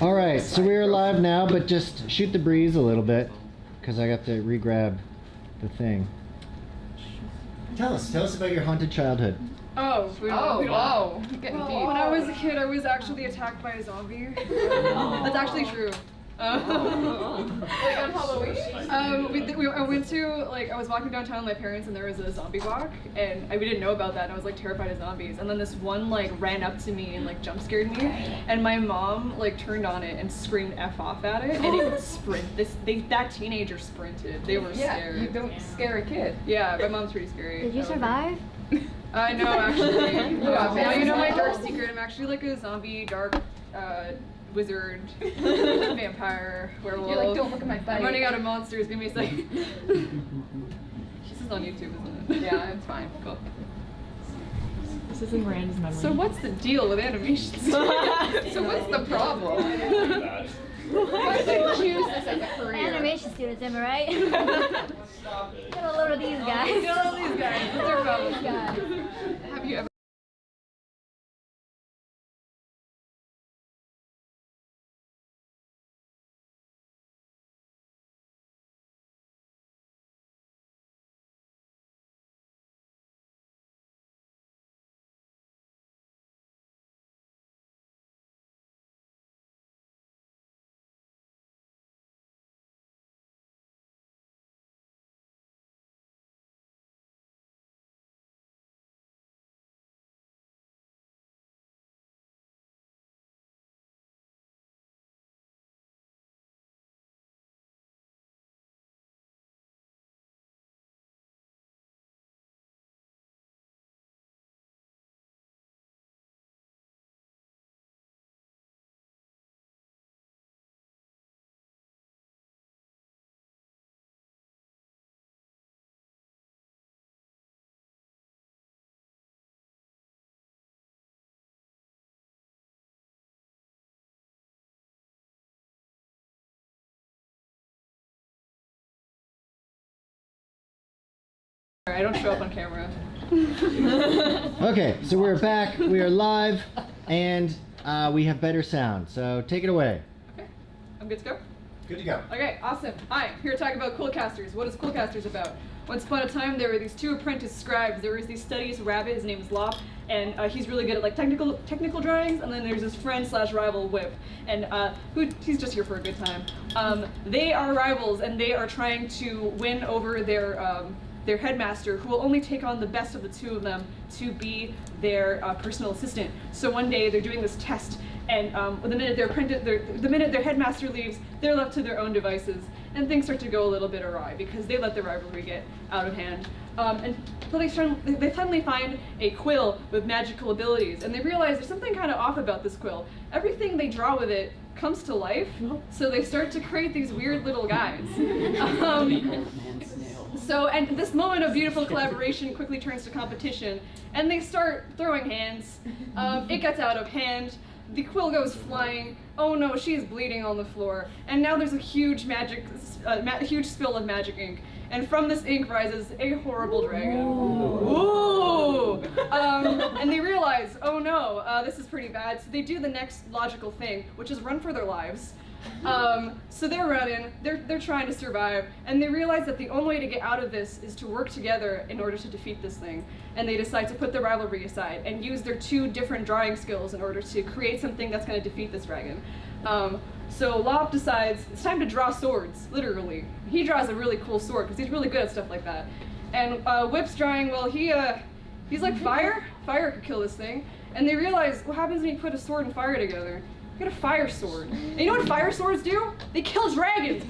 All right, so we're live now, but just shoot the breeze a little bit, because I got to re-grab the thing. Tell us about your haunted childhood. Oh, wow. Getting deep. When I was a kid, I was actually attacked by a zombie. That's actually true. Like on Halloween? I went to, like, I was walking downtown with my parents and there was a zombie walk, and we didn't know about that, and I was like terrified of zombies. And then this one like ran up to me and like jump scared me, and my mom like turned on it and screamed F off at it, and it would sprint. That teenager sprinted. They were scared. You don't scare a kid. Yeah, my mom's pretty scary. Did you survive? No, actually. Now you know my dark secret. I'm actually like a zombie, dark, wizard, vampire, werewolf. You're like, don't look at my butt. I'm running out of monsters. Give me a second. This is on YouTube, isn't it? Yeah, it's fine. Cool. This is in Miranda's memory. So what's the deal with animations? So what's the problem? Why did you choose this as a career? Animation students, am I right? Get a load of these guys. Get all these guys. What's their problem? Guys. Have you ever? I don't show up on camera. Okay, so we're back, we are live, and we have better sound, so take it away. Okay, I'm good to go? Good to go. Okay, awesome. Hi, here to talk about Coolcasters. What is Coolcasters about? Once upon a time, there were these two apprentice scribes. There was these studies rabbit, his name is Lop, and he's really good at like technical drawings, and then there's his friend slash rival Whip, and he's just here for a good time. They are rivals, and they are trying to win over their headmaster, who will only take on the best of the two of them to be their personal assistant. So one day they're doing this test, and the minute their headmaster leaves, they're left to their own devices, and things start to go a little bit awry because they let the rivalry get out of hand. And so they suddenly find a quill with magical abilities, and they realize there's something kind of off about this quill. Everything they draw with it comes to life, so they start to create these weird little guys. And this moment of beautiful collaboration quickly turns to competition, and they start throwing hands. It gets out of hand. The quill goes flying. Oh no, she's bleeding on the floor. And now there's a huge huge spill of magic ink. And from this ink rises a horrible dragon. Ooh! And they realize, oh no, this is pretty bad. So they do the next logical thing, which is run for their lives. So they're running, they're trying to survive, and they realize that the only way to get out of this is to work together in order to defeat this thing. And they decide to put the rivalry aside and use their two different drawing skills in order to create something that's going to defeat this dragon. So Lop decides it's time to draw swords, literally. He draws a really cool sword because he's really good at stuff like that. And Whip's drawing, well, he's like fire. Fire could kill this thing. And they realize what happens when you put a sword and fire together. You get a fire sword. And you know what fire swords do? They kill dragons.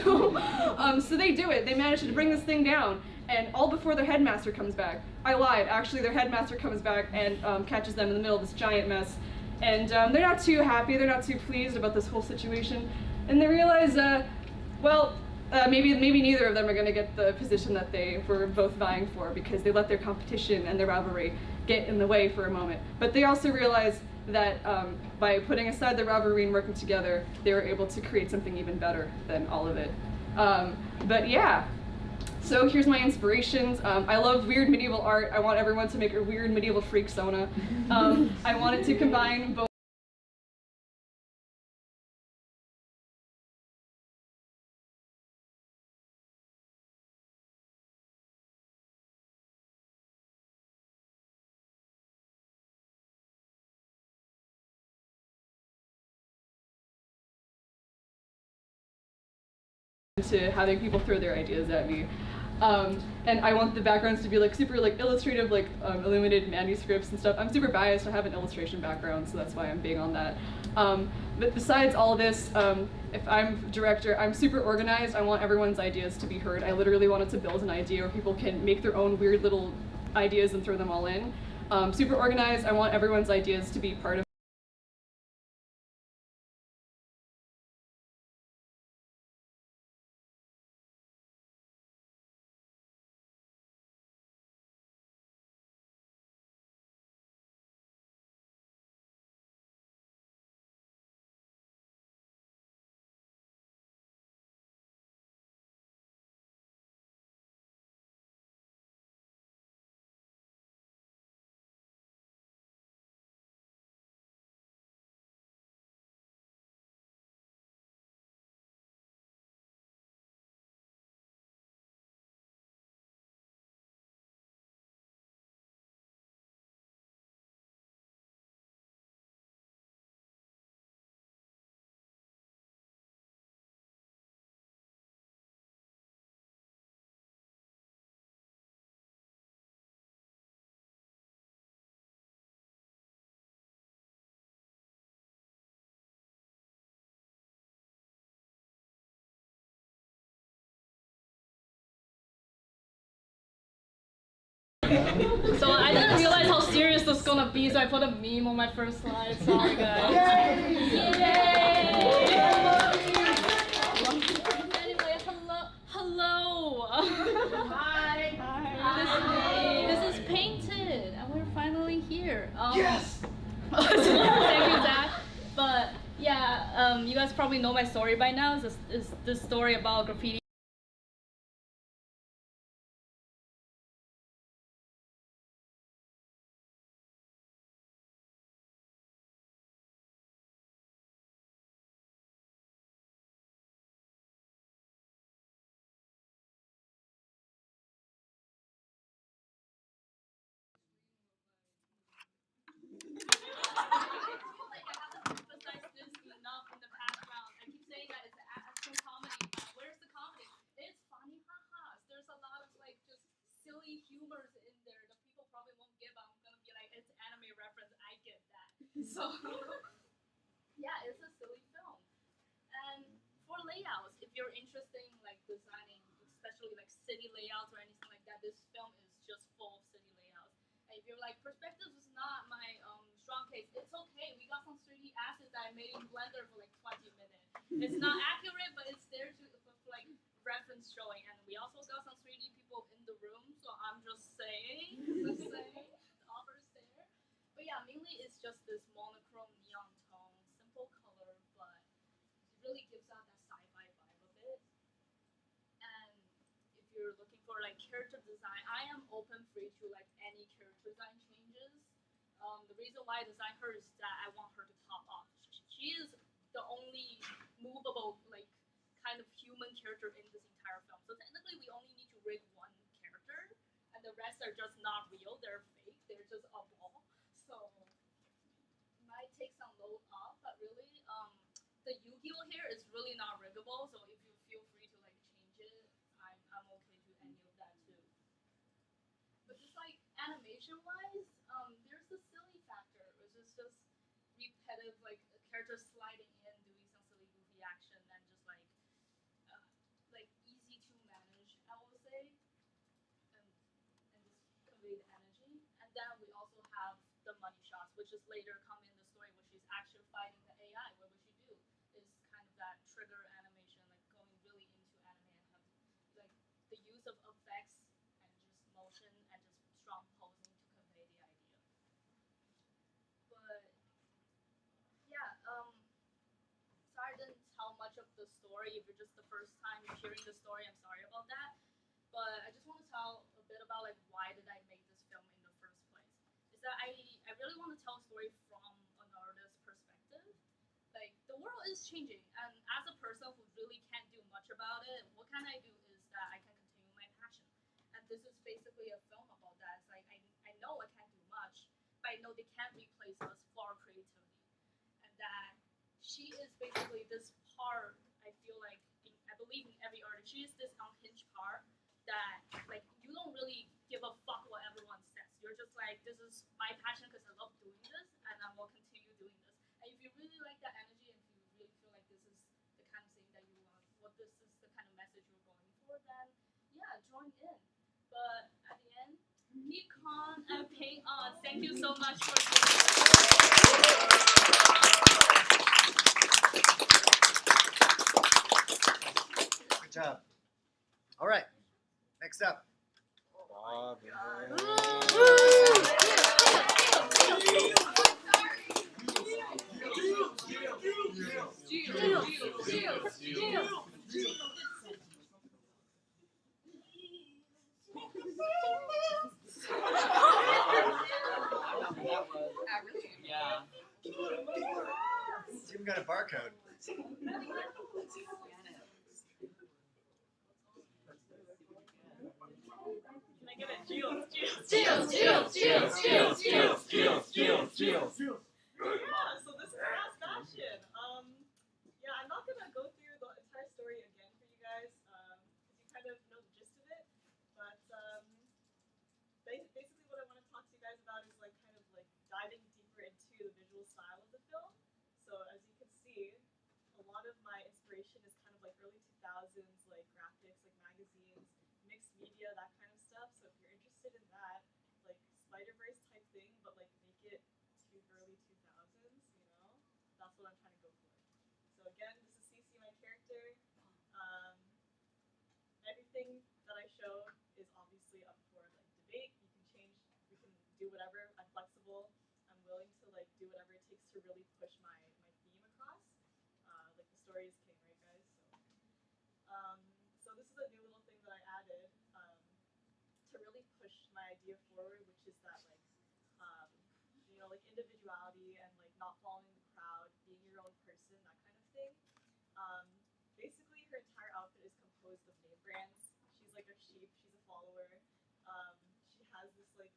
So they do it. They manage to bring this thing down, and all before their headmaster comes back. I lied. Actually, their headmaster comes back and catches them in the middle of this giant mess. And they're not too happy. They're not too pleased about this whole situation. And they realize, maybe neither of them are going to get the position that they were both vying for because they let their competition and their rivalry get in the way for a moment. But they also realize that by putting aside the rivalry and working together, they were able to create something even better than all of it. But yeah, so here's my inspirations. I love weird medieval art. I want everyone to make a weird medieval freak sona. I wanted to combine both to having people throw their ideas at me. And I want the backgrounds to be like super like illustrative, like illuminated manuscripts and stuff. I'm super biased. I have an illustration background, so that's why I'm big on that. But besides all this, if I'm director, I'm super organized. I want everyone's ideas to be heard. I literally wanted to build an idea where people can make their own weird little ideas and throw them all in. Super organized. I want everyone's ideas to be part of. So I didn't realize how serious this is gonna be, so I put a meme on my first slide. Sorry, guys. Yay! Anyway, hello. Hi. This is Painted, and we're finally here. Yes. Thank you, Zach. But yeah, you guys probably know my story by now. Is this story about graffiti? Humors in there that people probably won't give. I'm gonna be like, it's anime reference. I get that. So yeah, it's a silly film. And for layouts, if you're interested in like designing, especially like city layouts or anything like that, this film is just full of city layouts. And if you're like, perspective is not my strong case, it's okay. We got some 3D assets that I made in Blender for like 20 minutes. It's not accurate, but it's there to like reference showing. And we also got some 3D people in the room, so I'm just saying, the offer's there. But yeah, mainly it's just this monochrome neon tone, simple color, but it really gives out that sci-fi vibe of it. And if you're looking for like character design, I am open free to like any character design changes. The reason why I designed her is that I want her to pop off. She is the only movable like kind of human character in this entire film. So technically we only need to rig one character, and the rest are just not real, they're fake, they're just a ball. So might take some load off, but really the Yu-Gi-Oh here is really not riggable, so if you feel free to like change it, I'm okay to any of that too. But just like animation wise, there's the silly factor, which is just repetitive, like a character sliding in, doing some silly goofy action, and just like easy to manage, I will say, and just convey the energy. And then we also have the money shots, which is later come in the story, where she's actually fighting the AI. What would she do? Is kind of that trigger animation, like going really into anime and have like the use of effects and just motion and just strong posing to convey the idea. But yeah, sorry I didn't tell much of the story. If you're just the first time hearing the story, I'm sorry about that. But I just want to tell a bit about like why did I make this film in the first place. Is that I really want to tell a story from an artist's perspective. Like the world is changing, and as a person who really can't do much about it, what can I do is that I can continue my passion. And this is basically a film about that. It's like I know I can't do much, but I know they can't replace us for our creativity. And that she is basically this part, I feel like, in believe in every artist. She is this unhinged part that like you don't really give a fuck what everyone says. You're just like, this is my passion because I love doing this, and I will continue doing this. And if you really like that energy, and if you really feel like this is the kind of thing that you want, what this is the kind of message you're going for, then yeah, join in. But at the end, keep calm and paint on. Thank you so much for Good job. All right. Next up. Yeah. It's even got a barcode. Can I get a Gilles? Yeah, so this is Fast Fashion. Yeah, I'm not gonna go through the entire story again for you guys, because you kind of know the gist of it. But basically, what I want to talk to you guys about is like kind of like diving deeper into the visual style of the film. So as you can see, a lot of my inspiration is kind of like early 2000s, like graphics, like magazines, mixed media, that kind of stuff. So if you're interested in that, like Spider-Verse type thing, but like make it to early 2000s, you know, that's what I'm trying to go for. So again, this is CC, my character. Everything that I show is obviously up for like debate. You can change, we can do whatever. I'm flexible. I'm willing to like do whatever it takes to really push my theme across. Like the story is king, right, guys? So this is a new little thing that I added to really push my idea forward, which is that like you know, like individuality and like not following the crowd, being your own person, that kind of thing. Basically, her entire outfit is composed of name brands. She's like a sheep. She's a follower. She has this like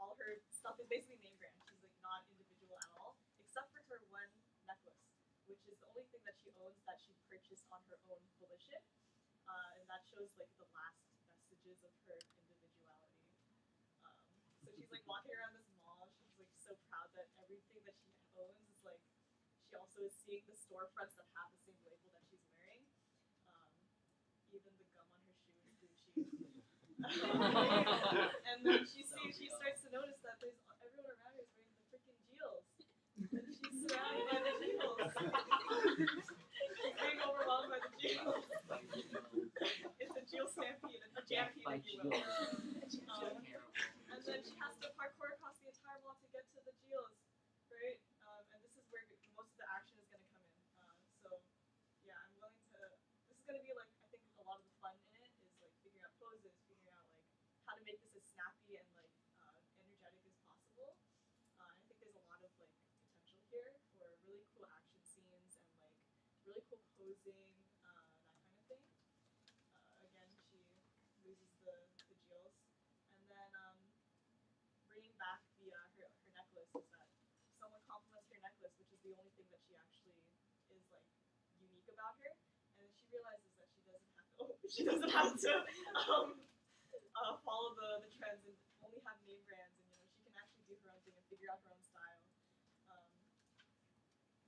all her stuff is basically name brand. She's like not individual at all, except for her one necklace, which is the only thing that she owns that she purchased on her own volition, and that shows like the last vestiges of her individuality. So she's like walking around this mall. She's like so proud that everything that she owns is like. She also is seeing the storefronts that have the same label that she's wearing. Even the gum on her shoe is Gucci. And then she starts to notice that there's everyone around her is wearing the freaking Gilles. And she's surrounded by the Gilles. She's being overwhelmed by the Gilles. It's a Gilles stampede, a jampede, if you will. And then she has to parkour across the entire mall to get to the Gilles, right? And this is where most of the action is going to come in. So, yeah, I'm willing to. This is going to be like, I think a lot of the fun in it is like figuring out poses, figuring out like how to make this as snappy and like energetic as possible. I think there's a lot of like potential here for really cool action scenes and like really cool posing, that kind of thing. Again, she loses the Gilles, and then bringing back the her necklace is that someone compliments her necklace, which is the only thing that she actually is like unique about her, and then she realizes that she doesn't have to follow the trends and only have name brands, and you know she can actually do her own thing and figure out her own style.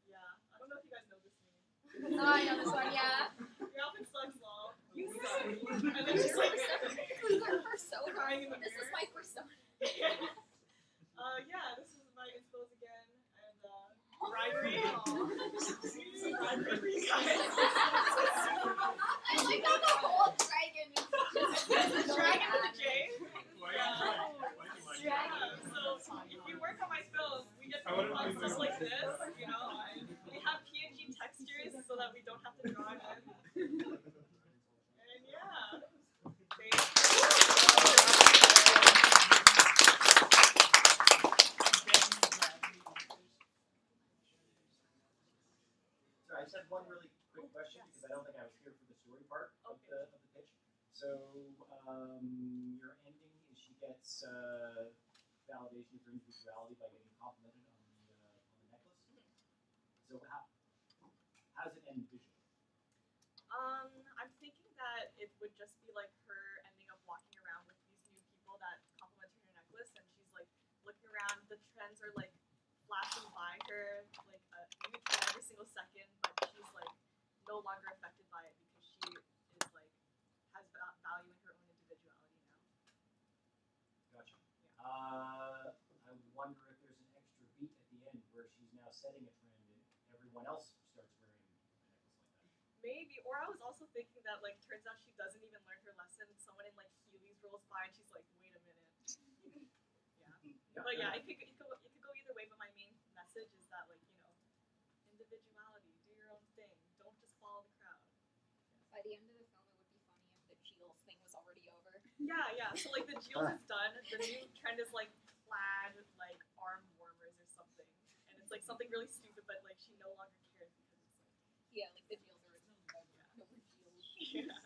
Yeah, I don't know if you guys know this meme. No, I know this one, yeah. Your outfit sucks, lol. You suck. And then she's like crying in the mirror. This is my persona. Yeah, this is my inspos again, and bribery. Bribery for you guys. I like how the whole dragon is The dragon with a J. Dragon. So if you work on my film, we get to work on stuff like this, you know. We have PNG textures so that we don't have to draw it in. And yeah. Thank you. So I just had one really quick question because I don't think I was here for the story part of the pitch. So your ending is she gets validation for individuality by getting complimented on the necklace. So how does it end visually? I'm thinking that it would just be like her ending up walking around with these new people that complimented her necklace, and she's like looking around. The trends are like flashing by her, like a new trend every single second, but she's like no longer affected by it because she is like has value in her own individuality now. Gotcha. Yeah. I wonder if there's an extra beat at the end where she's now setting a trend and everyone else starts wearing a necklace like that. Maybe, or I was also thinking that like turns out she doesn't even learn her lesson. Someone in like Heelys rolls by and she's like, wait a minute. Yeah. But yeah, it could go either way. But my main message is that like individuality, do your own thing. Don't just follow the crowd. By the end of the film, it would be funny if the Jeals thing was already over. Yeah. So like the Jeals is done. The new trend is like plaid, like arm warmers or something, and it's like something really stupid, but like she no longer cares because it's like Yeah, like the Jeals are no more Jeals. yeah.